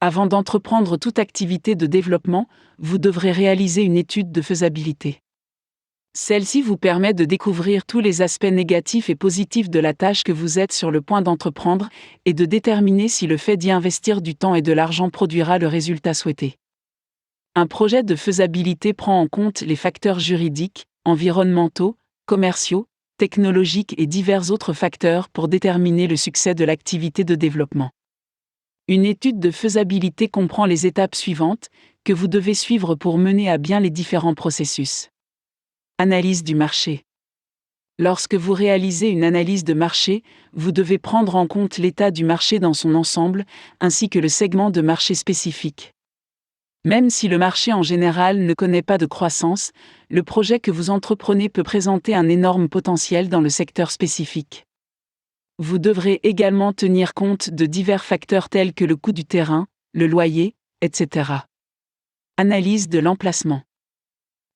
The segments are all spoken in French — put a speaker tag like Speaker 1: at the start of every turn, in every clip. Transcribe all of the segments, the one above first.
Speaker 1: Avant d'entreprendre toute activité de développement, vous devrez réaliser une étude de faisabilité. Celle-ci vous permet de découvrir tous les aspects négatifs et positifs de la tâche que vous êtes sur le point d'entreprendre et de déterminer si le fait d'y investir du temps et de l'argent produira le résultat souhaité. Un projet de faisabilité prend en compte les facteurs juridiques, environnementaux, commerciaux, technologiques et divers autres facteurs pour déterminer le succès de l'activité de développement. Une étude de faisabilité comprend les étapes suivantes que vous devez suivre pour mener à bien les différents processus. Analyse du marché. Lorsque vous réalisez une analyse de marché, vous devez prendre en compte l'état du marché dans son ensemble, ainsi que le segment de marché spécifique. Même si le marché en général ne connaît pas de croissance, le projet que vous entreprenez peut présenter un énorme potentiel dans le secteur spécifique. Vous devrez également tenir compte de divers facteurs tels que le coût du terrain, le loyer, etc. Analyse de l'emplacement.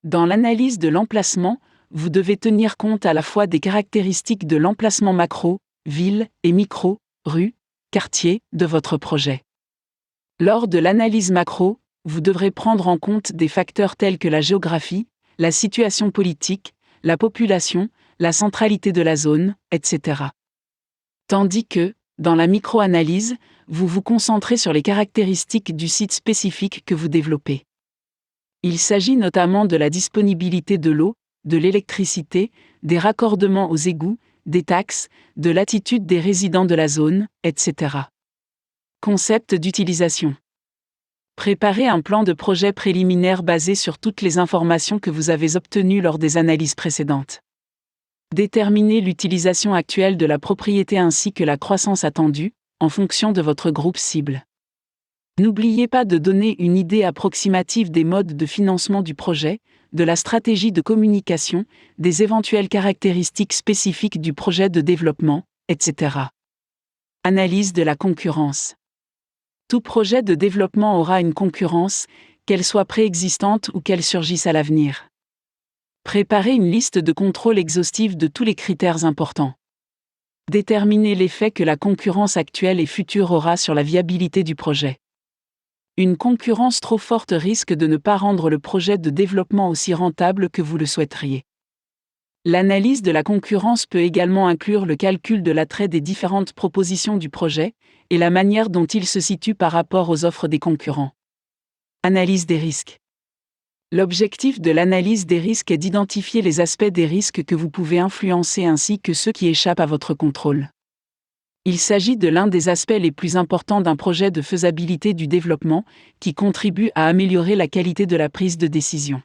Speaker 1: Dans l'analyse de l'emplacement, vous devez tenir compte à la fois des caractéristiques de l'emplacement macro, ville, et micro, rue, quartier, de votre projet. Lors de l'analyse macro, vous devrez prendre en compte des facteurs tels que la géographie, la situation politique, la population, la centralité de la zone, etc. Tandis que, dans la micro-analyse, vous vous concentrez sur les caractéristiques du site spécifique que vous développez. Il s'agit notamment de la disponibilité de l'eau, de l'électricité, des raccordements aux égouts, des taxes, de l'attitude des résidents de la zone, etc. Concept d'utilisation. Préparez un plan de projet préliminaire basé sur toutes les informations que vous avez obtenues lors des analyses précédentes. Déterminez l'utilisation actuelle de la propriété ainsi que la croissance attendue, en fonction de votre groupe cible. N'oubliez pas de donner une idée approximative des modes de financement du projet, de la stratégie de communication, des éventuelles caractéristiques spécifiques du projet de développement, etc. Analyse de la concurrence. Tout projet de développement aura une concurrence, qu'elle soit préexistante ou qu'elle surgisse à l'avenir. Préparez une liste de contrôle exhaustive de tous les critères importants. Déterminez l'effet que la concurrence actuelle et future aura sur la viabilité du projet. Une concurrence trop forte risque de ne pas rendre le projet de développement aussi rentable que vous le souhaiteriez. L'analyse de la concurrence peut également inclure le calcul de l'attrait des différentes propositions du projet et la manière dont il se situe par rapport aux offres des concurrents. Analyse des risques. L'objectif de l'analyse des risques est d'identifier les aspects des risques que vous pouvez influencer ainsi que ceux qui échappent à votre contrôle. Il s'agit de l'un des aspects les plus importants d'un projet de faisabilité du développement, qui contribue à améliorer la qualité de la prise de décision.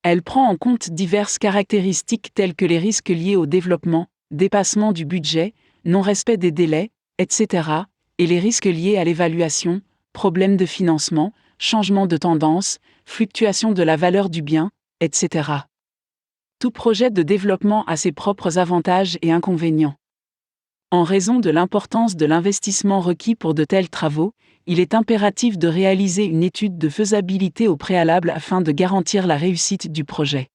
Speaker 1: Elle prend en compte diverses caractéristiques telles que les risques liés au développement, dépassement du budget, non-respect des délais, etc., et les risques liés à l'évaluation, problèmes de financement, changement de tendance, fluctuation de la valeur du bien, etc. Tout projet de développement a ses propres avantages et inconvénients. En raison de l'importance de l'investissement requis pour de tels travaux, il est impératif de réaliser une étude de faisabilité au préalable afin de garantir la réussite du projet.